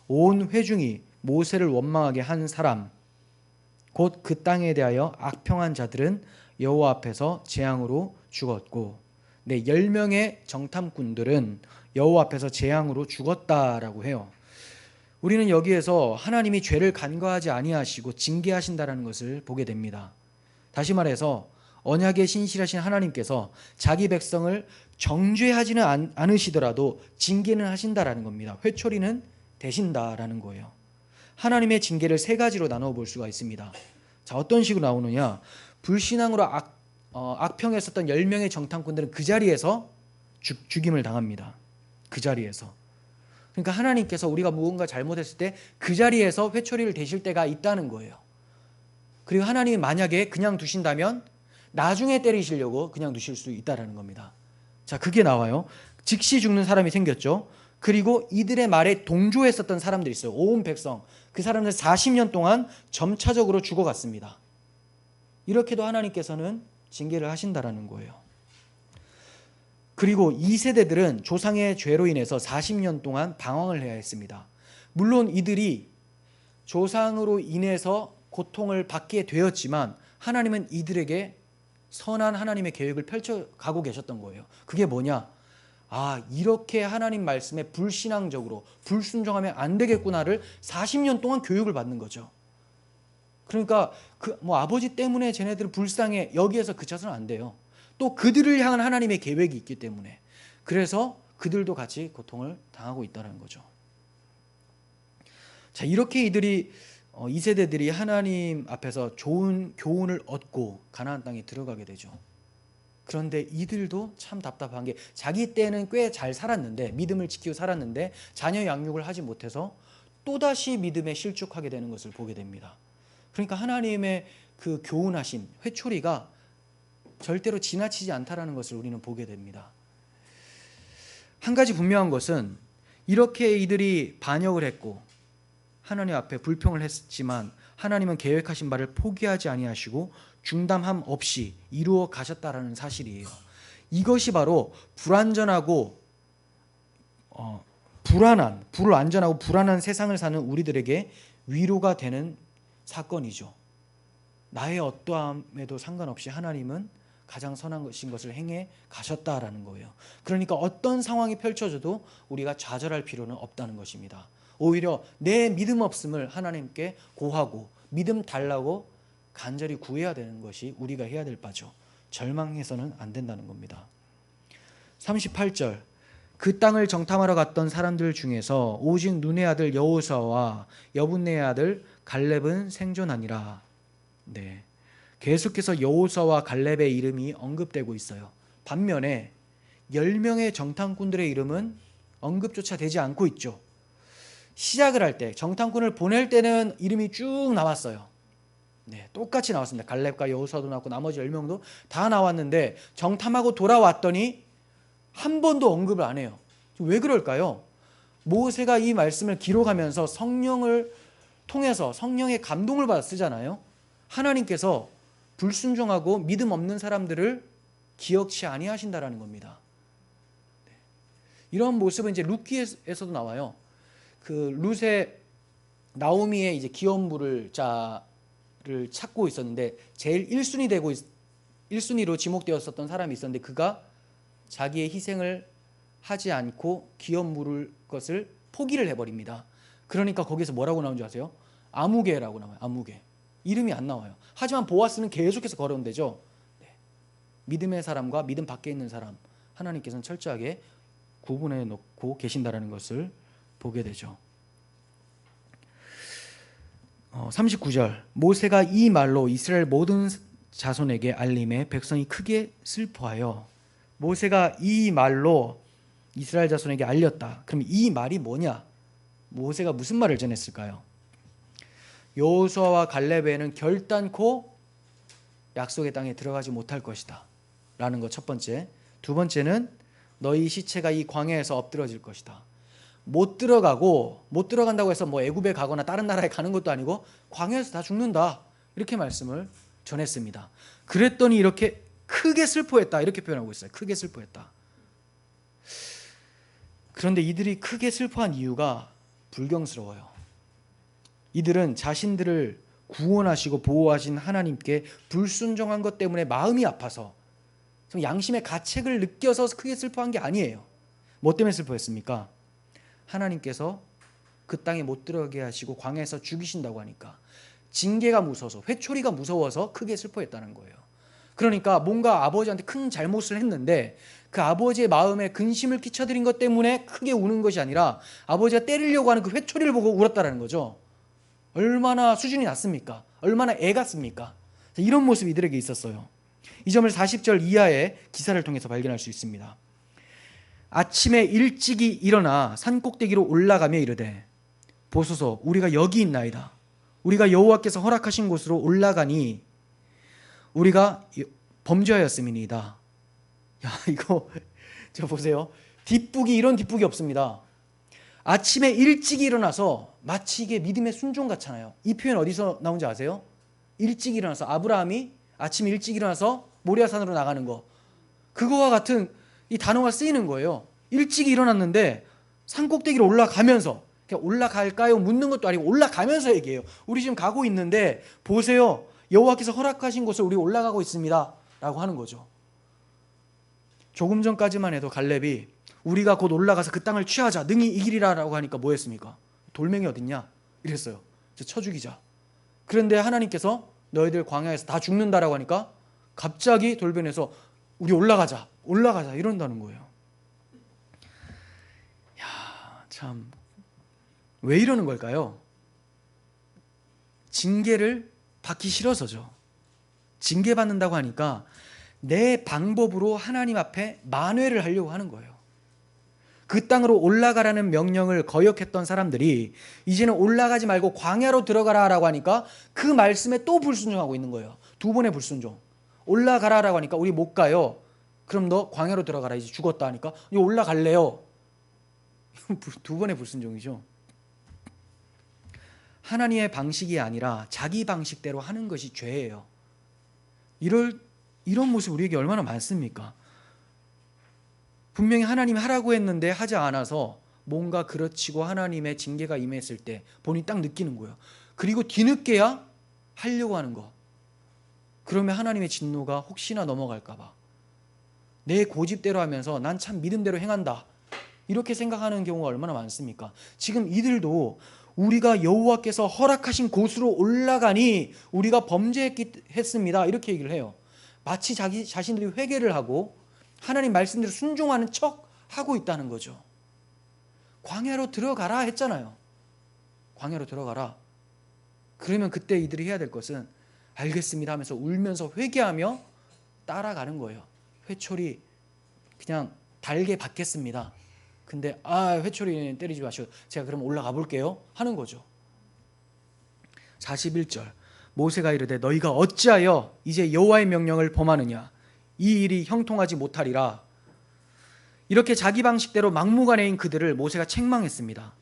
온 회중이 모세를 원망하게 한 사람 곧 그 땅에 대하여 악평한 자들은 여호와 앞에서 재앙으로 죽었고 10명의 정탐꾼들은 여호와 앞에서 재앙으로 죽었다라고 해요. 우리는 여기에서 하나님이 죄를 간과하지 아니하시고 징계하신다라는 것을 보게 됩니다. 다시 말해서 언약에 신실하신 하나님께서 자기 백성을 정죄하지는 않으시더라도 징계는 하신다라는 겁니다. 회초리는 대신다라는 거예요. 하나님의 징계를 세 가지로 나눠 볼 수가 있습니다. 자, 어떤 식으로 나오느냐? 불신앙으로 악평했었던 10명의 정탐꾼들은 그 자리에서 죽임을 당합니다. 그 자리에서. 그러니까 하나님께서 우리가 무언가 잘못했을 때 그 자리에서 회초리를 대실 때가 있다는 거예요. 그리고 하나님이 만약에 그냥 두신다면 나중에 때리시려고 그냥 두실 수 있다는 겁니다. 자, 그게 나와요. 즉시 죽는 사람이 생겼죠. 그리고 이들의 말에 동조했었던 사람들이 있어요. 온 백성. 그 사람들 40년 동안 점차적으로 죽어갔습니다. 이렇게도 하나님께서는 징계를 하신다라는 거예요. 그리고 이 세대들은 조상의 죄로 인해서 40년 동안 방황을 해야 했습니다. 물론 이들이 조상으로 인해서 고통을 받게 되었지만 하나님은 이들에게 선한 하나님의 계획을 펼쳐가고 계셨던 거예요. 그게 뭐냐? 이렇게 하나님 말씀에 불신앙적으로 불순종하면 안 되겠구나를 40년 동안 교육을 받는 거죠. 그러니까 아버지 때문에 쟤네들은 불쌍해 여기에서 그쳐서는 안 돼요. 또 그들을 향한 하나님의 계획이 있기 때문에 그래서 그들도 같이 고통을 당하고 있다는 거죠. 자, 이렇게 이 세대들이 하나님 앞에서 좋은 교훈을 얻고 가나안 땅에 들어가게 되죠. 그런데 이들도 참 답답한 게 자기 때는 꽤 잘 살았는데 믿음을 지키고 살았는데 자녀 양육을 하지 못해서 또다시 믿음에 실족하게 되는 것을 보게 됩니다. 그러니까 하나님의 그 교훈하심, 회초리가 절대로 지나치지 않다라는 것을 우리는 보게 됩니다. 한 가지 분명한 것은 이렇게 이들이 반역을 했고 하나님 앞에 불평을 했지만 하나님은 계획하신 바를 포기하지 아니하시고 중담함 없이 이루어 가셨다라는 사실이에요. 이것이 바로 불안전하고 불안한 세상을 사는 우리들에게 위로가 되는 사건이죠. 나의 어떠함에도 상관없이 하나님은 가장 선한 것을 행해 가셨다라는 거예요. 그러니까 어떤 상황이 펼쳐져도 우리가 좌절할 필요는 없다는 것입니다. 오히려 내 믿음 없음을 하나님께 고하고 믿음 달라고 간절히 구해야 되는 것이 우리가 해야 될 바죠. 절망해서는 안 된다는 겁니다. 38절 그 땅을 정탐하러 갔던 사람들 중에서 오직 눈의 아들 여호수아와 여분네의 아들 갈렙은 생존하니라. 네, 계속해서 여호수아와 갈렙의 이름이 언급되고 있어요. 반면에 10명의 정탐꾼들의 이름은 언급조차 되지 않고 있죠. 시작을 할 때 정탐꾼을 보낼 때는 이름이 쭉 나왔어요. 네, 똑같이 나왔습니다. 갈렙과 여호수아도 나왔고 나머지 10명도 다 나왔는데 정탐하고 돌아왔더니 한 번도 언급을 안 해요. 왜 그럴까요? 모세가 이 말씀을 기록하면서 성령을 통해서 성령의 감동을 받아 쓰잖아요. 하나님께서 불순종하고 믿음 없는 사람들을 기억치 아니하신다라는 겁니다. 네. 이런 모습은 이제 룻기에서도 나와요. 그 룻의 나오미의 이제 기업물을 찾고 있었는데 제일 1순위로 지목되었었던 사람이 있었는데 그가 자기의 희생을 하지 않고 기업 물을 것을 포기를 해버립니다. 그러니까 거기서 뭐라고 나온 줄 아세요? 아무개라고 나와요. 아무개. 이름이 안 나와요. 하지만 보아스는 계속해서 걸어온대죠. 네. 믿음의 사람과 믿음 밖에 있는 사람 하나님께서는 철저하게 구분해 놓고 계신다라는 것을 보게 되죠. 39절 모세가 이 말로 이스라엘 모든 자손에게 알림해 백성이 크게 슬퍼하여. 모세가 이 말로 이스라엘 자손에게 알렸다. 그럼 이 말이 뭐냐? 모세가 무슨 말을 전했을까요? 여호수아와 갈렙에는 결단코 약속의 땅에 들어가지 못할 것이다 라는 것 첫 번째. 두 번째는 너희 시체가 이 광야에서 엎드러질 것이다. 못 들어간다고 해서 뭐 애굽에 가거나 다른 나라에 가는 것도 아니고 광야에서 다 죽는다 이렇게 말씀을 전했습니다. 그랬더니 이렇게 크게 슬퍼했다 이렇게 표현하고 있어요. 크게 슬퍼했다. 그런데 이들이 크게 슬퍼한 이유가 불경스러워요. 이들은 자신들을 구원하시고 보호하신 하나님께 불순종한 것 때문에 마음이 아파서 양심의 가책을 느껴서 크게 슬퍼한 게 아니에요. 뭐 때문에 슬퍼했습니까? 하나님께서 그 땅에 못 들어가게 하시고 광야에서 죽이신다고 하니까 징계가 무서워서 회초리가 무서워서 크게 슬퍼했다는 거예요. 그러니까 뭔가 아버지한테 큰 잘못을 했는데 그 아버지의 마음에 근심을 끼쳐드린 것 때문에 크게 우는 것이 아니라 아버지가 때리려고 하는 그 회초리를 보고 울었다는 거죠. 얼마나 수준이 낮습니까? 얼마나 애 같습니까? 이런 모습이 이들에게 있었어요. 이 점을 40절 이하의 기사를 통해서 발견할 수 있습니다. 아침에 일찍이 일어나 산꼭대기로 올라가며 이르되 보소서 우리가 여기 있나이다. 우리가 여호와께서 허락하신 곳으로 올라가니 우리가 범죄하였음이니이다. 야, 이거 저 보세요. 뒷북이 이런 뒷북이 없습니다. 아침에 일찍 일어나서 마치 이게 믿음의 순종 같잖아요. 이 표현 어디서 나온지 아세요? 일찍 일어나서 아브라함이 아침 일찍 일어나서 모리아산으로 나가는 거, 그거와 같은 이 단어가 쓰이는 거예요. 일찍 일어났는데 산꼭대기로 올라가면서, 그냥 올라갈까요? 묻는 것도 아니고 올라가면서 얘기해요. 우리 지금 가고 있는데 보세요, 여호와께서 허락하신 곳을 우리 올라가고 있습니다 라고 하는 거죠. 조금 전까지만 해도 갈렙이 우리가 곧 올라가서 그 땅을 취하자, 능히 이기리라 라고 하니까 뭐 했습니까? 돌멩이 어딨냐 이랬어요. 쳐 죽이자. 그런데 하나님께서 너희들 광야에서 다 죽는다라고 하니까 갑자기 돌변해서 우리 올라가자 이런다는 거예요. 야, 참, 왜 이러는 걸까요? 징계를 받기 싫어서죠. 징계받는다고 하니까 내 방법으로 하나님 앞에 만회를 하려고 하는 거예요. 그 땅으로 올라가라는 명령을 거역했던 사람들이 이제는 올라가지 말고 광야로 들어가라라고 하니까 그 말씀에 또 불순종하고 있는 거예요. 두 번의 불순종. 올라가라라고 하니까 우리 못 가요. 그럼 너 광야로 들어가라, 이제 죽었다 하니까 이거 올라갈래요. 두 번의 불순종이죠. 하나님의 방식이 아니라 자기 방식대로 하는 것이 죄예요. 이런 모습 우리에게 얼마나 많습니까? 분명히 하나님이 하라고 했는데 하지 않아서 뭔가 그르치고 하나님의 징계가 임했을 때 본인이 딱 느끼는 거예요. 그리고 뒤늦게야 하려고 하는 거. 그러면 하나님의 진노가 혹시나 넘어갈까 봐 내 고집대로 하면서 난 참 믿음대로 행한다, 이렇게 생각하는 경우가 얼마나 많습니까? 지금 이들도 우리가 여호와께서 허락하신 곳으로 올라가니 우리가 범죄했습니다 이렇게 얘기를 해요. 마치 자기 자신들이 회개를 하고 하나님 말씀대로 순종하는 척 하고 있다는 거죠. 광야로 들어가라 했잖아요. 광야로 들어가라. 그러면 그때 이들이 해야 될 것은 알겠습니다 하면서 울면서 회개하며 따라가는 거예요. 회초리 그냥 달게 받겠습니다. 근데 회초리 때리지 마시고 제가 그럼 올라가 볼게요 하는 거죠. 41절, 모세가 이르되 너희가 어찌하여 이제 여호와의 명령을 범하느냐, 이 일이 형통하지 못하리라. 이렇게 자기 방식대로 막무가내인 그들을 모세가 책망했습니다.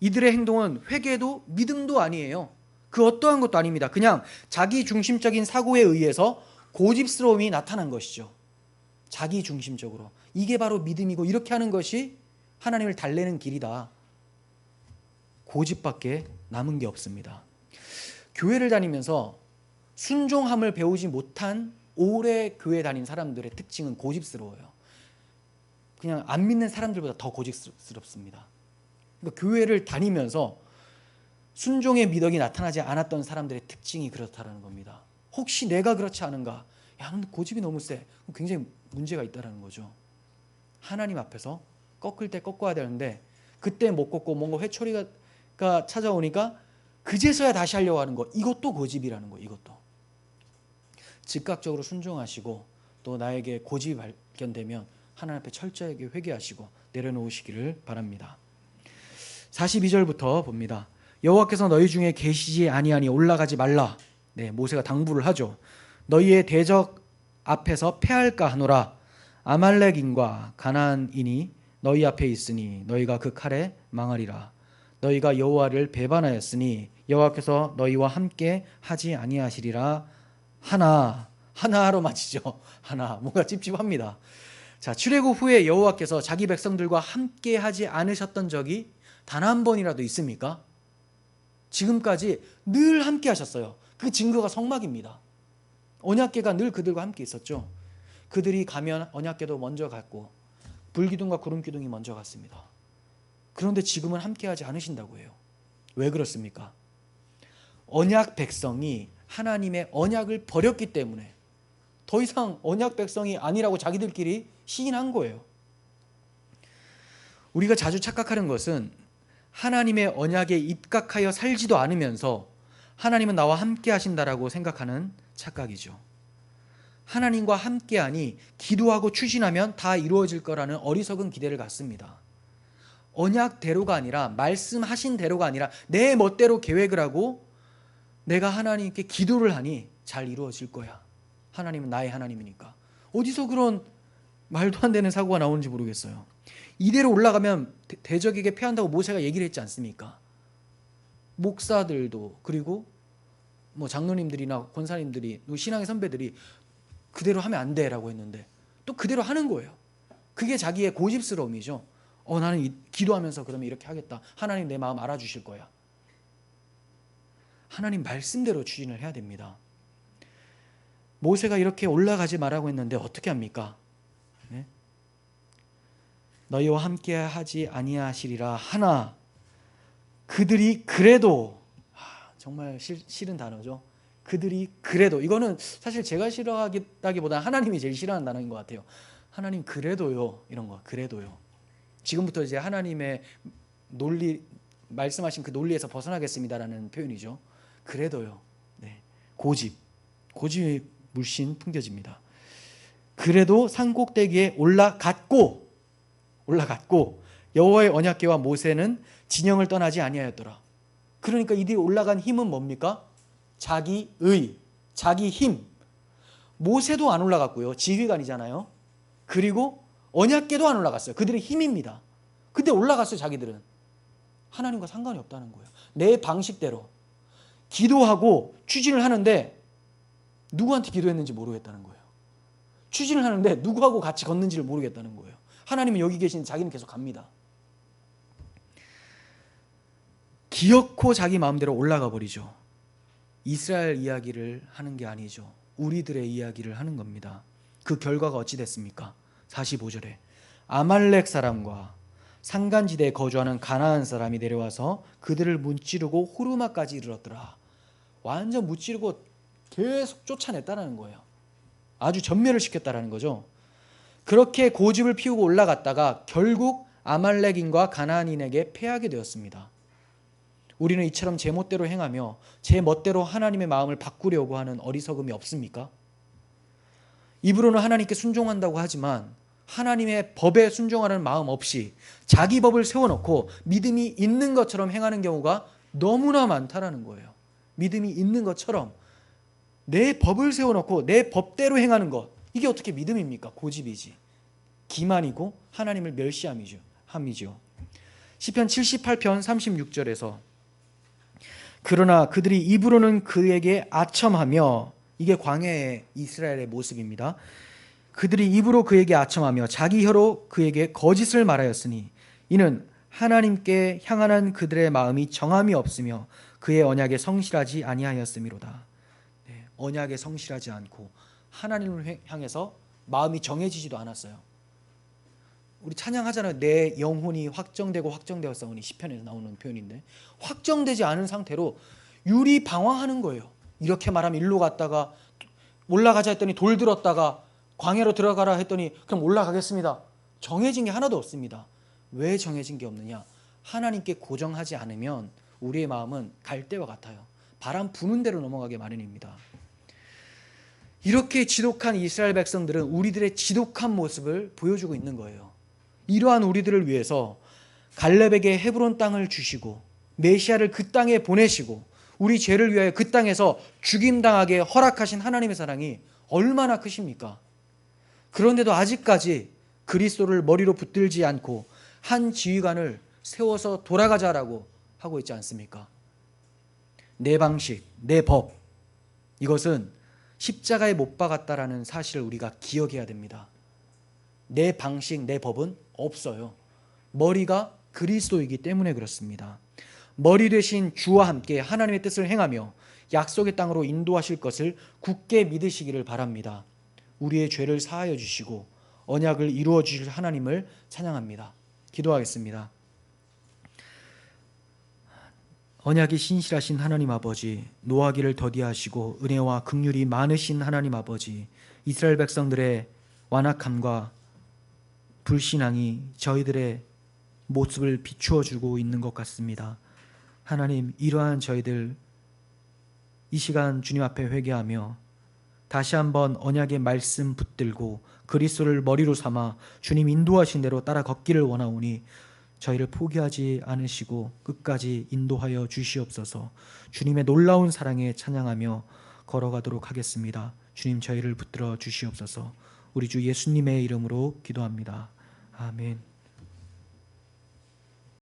이들의 행동은 회개도 믿음도 아니에요. 그 어떠한 것도 아닙니다. 그냥 자기 중심적인 사고에 의해서 고집스러움이 나타난 것이죠. 자기 중심적으로. 이게 바로 믿음이고 이렇게 하는 것이 하나님을 달래는 길이다. 고집밖에 남은 게 없습니다. 교회를 다니면서 순종함을 배우지 못한 오래 교회 다닌 사람들의 특징은 고집스러워요. 그냥 안 믿는 사람들보다 더 고집스럽습니다. 그러니까 교회를 다니면서 순종의 미덕이 나타나지 않았던 사람들의 특징이 그렇다는 겁니다. 혹시 내가 그렇지 않은가? 야, 너 고집이 너무 세. 굉장히 문제가 있다는 거죠. 하나님 앞에서 꺾을 때 꺾어야 되는데 그때 못 꺾고 뭔가 회초리가 찾아오니까 그제서야 다시 하려고 하는 거, 이것도 고집이라는 거. 이것도 즉각적으로 순종하시고 또 나에게 고집이 발견되면 하나님 앞에 철저하게 회개하시고 내려놓으시기를 바랍니다. 42절부터 봅니다. 여호와께서 너희 중에 계시지 아니하니 올라가지 말라. 모세가 당부를 하죠. 너희의 대적 앞에서 패할까 하노라. 아말렉인과 가나안인이 너희 앞에 있으니 너희가 그 칼에 망하리라. 너희가 여호와를 배반하였으니 여호와께서 너희와 함께 하지 아니하시리라. 하나로 마치죠. 하나, 뭔가 찝찝합니다. 자, 출애굽 후에 여호와께서 자기 백성들과 함께 하지 않으셨던 적이 단 한 번이라도 있습니까? 지금까지 늘 함께 하셨어요. 그 증거가 성막입니다. 언약궤가 늘 그들과 함께 있었죠. 그들이 가면 언약궤도 먼저 갔고 불기둥과 구름기둥이 먼저 갔습니다. 그런데 지금은 함께 하지 않으신다고 해요. 왜 그렇습니까? 언약 백성이 하나님의 언약을 버렸기 때문에 더 이상 언약 백성이 아니라고 자기들끼리 시인한 거예요. 우리가 자주 착각하는 것은 하나님의 언약에 입각하여 살지도 않으면서 하나님은 나와 함께 하신다라고 생각하는 착각이죠. 하나님과 함께하니 기도하고 추진하면 다 이루어질 거라는 어리석은 기대를 갖습니다. 언약대로가 아니라 말씀하신 대로가 아니라 내 멋대로 계획을 하고 내가 하나님께 기도를 하니 잘 이루어질 거야. 하나님은 나의 하나님이니까. 어디서 그런 말도 안 되는 사고가 나오는지 모르겠어요. 이대로 올라가면 대적에게 패한다고 모세가 얘기를 했지 않습니까? 목사들도 그리고 뭐 장로님들이나 권사님들이 신앙의 선배들이 그대로 하면 안 돼라고 했는데 또 그대로 하는 거예요. 그게 자기의 고집스러움이죠. 나는 기도하면서 그러면 이렇게 하겠다. 하나님 내 마음 알아주실 거야. 하나님 말씀대로 추진을 해야 됩니다. 모세가 이렇게 올라가지 말라고 했는데 어떻게 합니까? 네? 너희와 함께 하지 아니하시리라 하나 그들이 그래도 정말 싫은 단어죠. 그들이 그래도 이거는 사실 제가 싫어하기보다 하나님이 제일 싫어하는 단어인 것 같아요. 하나님 그래도요 이런 거 그래도요. 지금부터 이제 하나님의 논리 말씀하신 그 논리에서 벗어나겠습니다라는 표현이죠. 그래도요. 네. 고집이 물씬 풍겨집니다. 그래도 산 꼭대기에 올라갔고 여호와의 언약궤와 모세는 진영을 떠나지 아니하였더라. 그러니까 이들이 올라간 힘은 뭡니까? 자기의, 자기 힘. 모세도 안 올라갔고요. 지휘관이잖아요. 그리고 언약궤도 안 올라갔어요. 그들의 힘입니다. 근데 올라갔어요. 자기들은. 하나님과 상관이 없다는 거예요. 내 방식대로 기도하고 추진을 하는데 누구한테 기도했는지 모르겠다는 거예요. 추진을 하는데 누구하고 같이 걷는지를 모르겠다는 거예요. 하나님은 여기 계신 자기는 계속 갑니다. 기어코 자기 마음대로 올라가 버리죠. 이스라엘 이야기를 하는 게 아니죠. 우리들의 이야기를 하는 겁니다. 그 결과가 어찌 됐습니까? 45절에 아말렉 사람과 산간지대에 거주하는 가나안 사람이 내려와서 그들을 무찌르고 호르마까지 이르렀더라. 완전 무찌르고 계속 쫓아냈다는 거예요. 아주 전멸을 시켰다는 거죠. 그렇게 고집을 피우고 올라갔다가 결국 아말렉인과 가나안인에게 패하게 되었습니다. 우리는 이처럼 제 멋대로 행하며 제 멋대로 하나님의 마음을 바꾸려고 하는 어리석음이 없습니까? 입으로는 하나님께 순종한다고 하지만 하나님의 법에 순종하는 마음 없이 자기 법을 세워놓고 믿음이 있는 것처럼 행하는 경우가 너무나 많다라는 거예요. 믿음이 있는 것처럼 내 법을 세워놓고 내 법대로 행하는 것, 이게 어떻게 믿음입니까? 고집이지. 기만이고 하나님을 멸시함이죠. 시편 78편 36절에서 그러나 그들이 입으로는 그에게 아첨하며, 이게 광야의 이스라엘의 모습입니다. 그들이 입으로 그에게 아첨하며 자기 혀로 그에게 거짓을 말하였으니 이는 하나님께 향하는 그들의 마음이 정함이 없으며 그의 언약에 성실하지 아니하였음이로다. 네, 언약에 성실하지 않고 하나님을 향해서 마음이 정해지지도 않았어요. 우리 찬양하잖아요. 내 영혼이 확정되고 확정되었사오니, 시편에서 나오는 표현인데, 확정되지 않은 상태로 유리방황하는 거예요. 이렇게 말하면 일로 갔다가 올라가자 했더니 돌 들었다가 광야로 들어가라 했더니 그럼 올라가겠습니다. 정해진 게 하나도 없습니다. 왜 정해진 게 없느냐? 하나님께 고정하지 않으면 우리의 마음은 갈대와 같아요. 바람 부는 대로 넘어가게 마련입니다. 이렇게 지독한 이스라엘 백성들은 우리들의 지독한 모습을 보여주고 있는 거예요. 이러한 우리들을 위해서 갈렙에게 헤브론 땅을 주시고 메시아를 그 땅에 보내시고 우리 죄를 위하여 그 땅에서 죽임당하게 허락하신 하나님의 사랑이 얼마나 크십니까? 그런데도 아직까지 그리스도를 머리로 붙들지 않고 한 지휘관을 세워서 돌아가자라고 하고 있지 않습니까? 내 방식, 내 법, 이것은 십자가에 못 박았다라는 사실을 우리가 기억해야 됩니다. 내 방식, 내 법은 없어요. 머리가 그리스도이기 때문에 그렇습니다. 머리 되신 주와 함께 하나님의 뜻을 행하며 약속의 땅으로 인도하실 것을 굳게 믿으시기를 바랍니다. 우리의 죄를 사하여 주시고 언약을 이루어 주실 하나님을 찬양합니다. 기도하겠습니다. 언약이 신실하신 하나님 아버지, 노하기를 더디하시고 은혜와 긍휼이 많으신 하나님 아버지, 이스라엘 백성들의 완악함과 불신앙이 저희들의 모습을 비추어 주고 있는 것 같습니다. 하나님, 이러한 저희들 이 시간 주님 앞에 회개하며 다시 한번 언약의 말씀 붙들고 그리스도를 머리로 삼아 주님 인도하신 대로 따라 걷기를 원하오니 저희를 포기하지 않으시고 끝까지 인도하여 주시옵소서. 주님의 놀라운 사랑에 찬양하며 걸어가도록 하겠습니다. 주님, 저희를 붙들어 주시옵소서. 우리 주 예수님의 이름으로 기도합니다. 아멘.